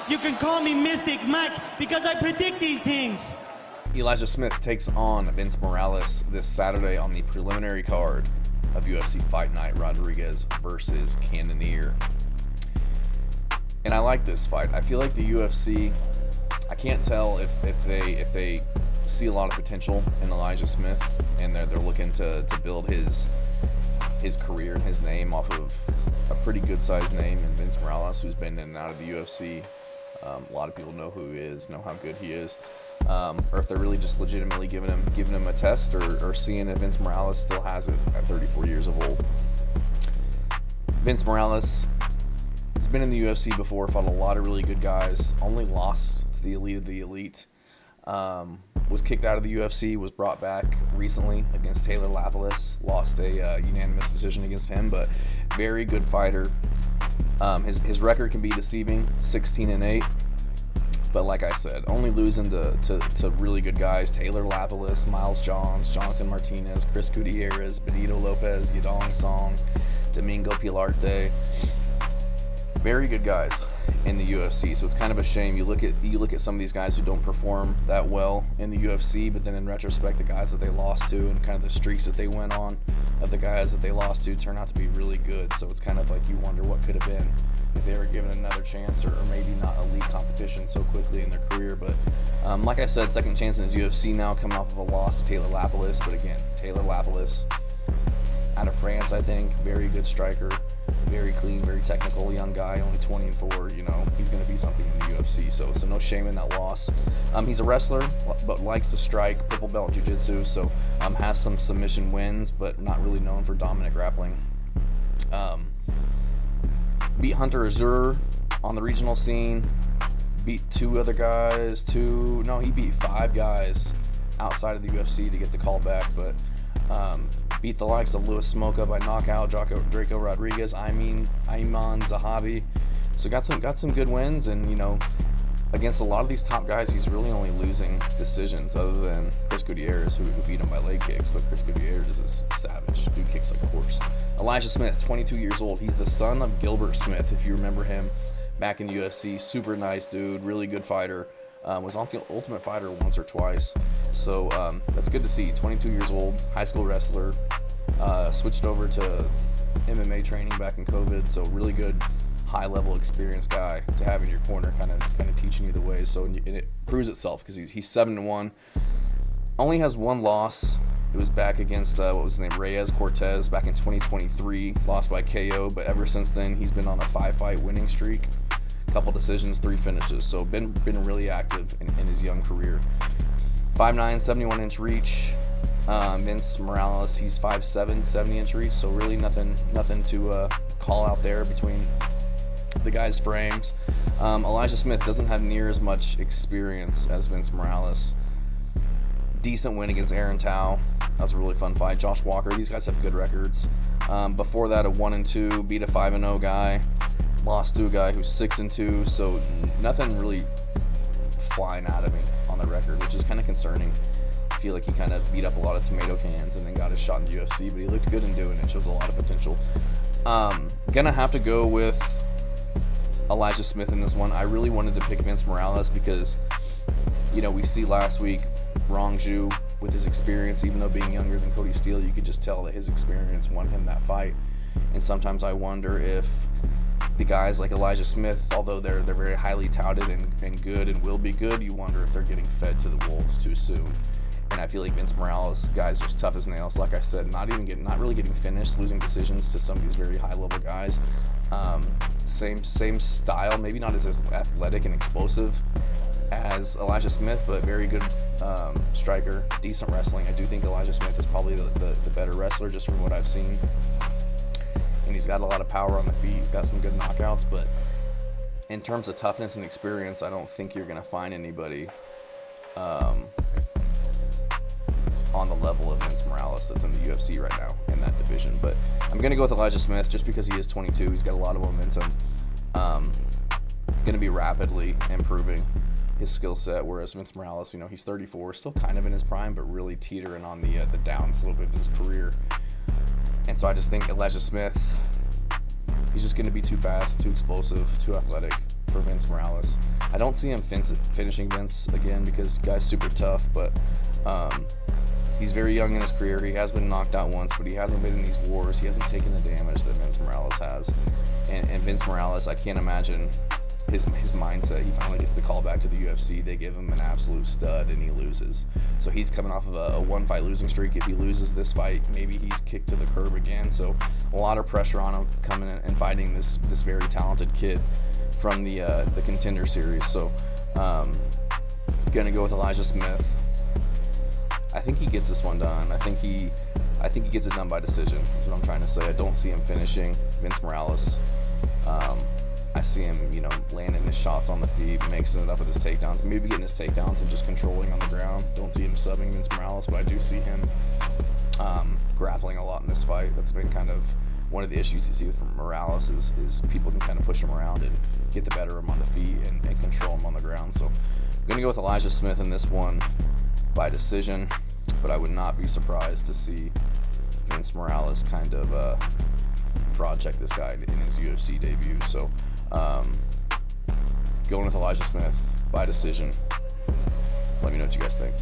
You can call me Mystic Mike because I predict these things. Elijah Smith takes on Vince Morales this Saturday on the preliminary card of UFC Fight Night, Rodrigues versus Cannonier. And I like this fight. I feel like the UFC, I can't tell if they see a lot of potential in Elijah Smith, and they're looking to build his career and his name off of a pretty good sized name in Vince Morales, who's been in and out of the UFC. A lot of people know who he is, know how good he is. Or if they're really just legitimately giving him a test, or seeing if Vince Morales still has it at 34 years old. Vince Morales has been in the UFC before, fought a lot of really good guys, only lost to the elite of the elite. Was kicked out of the UFC, was brought back recently against Taylor Lapilus, lost a unanimous decision against him, but very good fighter. His record can be deceiving, 16-8. But like I said, only losing to really good guys: Taylor Lapilus, Miles Johns, Jonathan Martinez, Chris Gutierrez, Benito Lopez, Yadong Song, Domingo Pilarte. Very good guys in the UFC. So it's kind of a shame. You look at some of these guys who don't perform that well in the UFC, but then in retrospect, the guys that they lost to and kind of the streaks that they went on of the guys that they lost to turn out to be really good. So it's kind of like you wonder what could have been if they were given another chance, or maybe not elite competition so quickly in their career. But like I said, second chance in his UFC now, coming off of a loss to Taylor Lapilus. But again, Taylor Lapilus out of France, I think, very good striker, very clean, very technical young guy, only 20-4. You know, he's going to be something in the UFC. So no shame in that loss. He's a wrestler, but likes to strike, purple belt jiu-jitsu. So has some submission wins, but not really known for dominant grappling. Beat Hunter Azure on the regional scene. Beat he beat 5 guys outside of the UFC to get the call back, but beat the likes of Louis Smoka by knockout, Draco Rodrigues, Ayman Zahabi. So got some good wins, and you know, against a lot of these top guys, he's really only losing decisions, other than Chris Gutierrez, who beat him by leg kicks. But Chris Gutierrez is a savage. Dude kicks like a horse. Elijah Smith, 22 years old. He's the son of Gilbert Smith, if you remember him back in the UFC. Super nice dude, really good fighter. Was on the Ultimate Fighter once or twice. So that's good to see. 22 years old, high school wrestler. Switched over to MMA training back in COVID. So really good, high-level experienced guy to have in your corner, kind of teaching you the way. So and it proves itself, because he's 7-1. Only has one loss. It was back against what was his name, Reyes Cortez, back in 2023. Lost by KO, but ever since then he's been on a 5-fight winning streak. Couple decisions, 3 finishes. So been really active in his young career. 5'9", 71-inch reach. Vince Morales, he's 5'7", 70-inch reach. So really nothing to call out there between the guys' frames. Elijah Smith doesn't have near as much experience as Vince Morales. Decent win against Aaron Tao. That was a really fun fight. Josh Walker, these guys have good records. Before that, a 1-2, beat a 5-0 guy. Lost to a guy who's 6-2, so nothing really flying out of me on the record, which is kind of concerning. I feel like he kind of beat up a lot of tomato cans and then got his shot in the UFC, but he looked good in doing it. Shows a lot of potential. Gonna have to go with Elijah Smith in this one. I really wanted to pick Vince Morales because, you know, we see last week Rongju with his experience, even though being younger than Cody Steele, you could just tell that his experience won him that fight. And sometimes I wonder if the guys like Elijah Smith, although they're very highly touted and good and will be good, you wonder if they're getting fed to the wolves too soon. And I feel like Vince Morales, guys just tough as nails. Like I said, not really getting finished, losing decisions to some of these very high level guys. Same style, maybe not as athletic and explosive as Elijah Smith, but very good striker, decent wrestling. I do think Elijah Smith is probably the better wrestler, just from what I've seen. And he's got a lot of power on the feet. He's got some good knockouts, but in terms of toughness and experience, I don't think you're going to find anybody on the level of Vince Morales that's in the UFC right now in that division. But I'm going to go with Elijah Smith just because he is 22. He's got a lot of momentum. Going to be rapidly improving his skill set, whereas Vince Morales, you know, he's 34, still kind of in his prime, but really teetering on the down slope of his career. And so I just think Elijah Smith, he's just going to be too fast, too explosive, too athletic for Vince Morales. I don't see him finishing Vince again because the guy's super tough, but he's very young in his career. He has been knocked out once, but he hasn't been in these wars. He hasn't taken the damage that Vince Morales has. And Vince Morales, I can't imagine his mindset. He finally gets the call back to the UFC. They give him an absolute stud, and he loses. So he's coming off of a one-fight losing streak. If he loses this fight, maybe he's kicked to the curb again. So a lot of pressure on him coming in and fighting this very talented kid from the Contender Series. So gonna go with Elijah Smith. I think he gets this one done. I think he gets it done by decision. That's what I'm trying to say. I don't see him finishing Vince Morales. I see him, landing his shots on the feet, mixing it up with his takedowns, maybe getting his takedowns and just controlling on the ground. Don't see him subbing Vince Morales, but I do see him grappling a lot in this fight. That's been kind of one of the issues you see with Morales is people can kind of push him around and get the better of him on the feet and control him on the ground. So I'm going to go with Elijah Smith in this one by decision, but I would not be surprised to see Vince Morales kind of fraud check this guy in his UFC debut. So going with Elijah Smith by decision. Let me know what you guys think.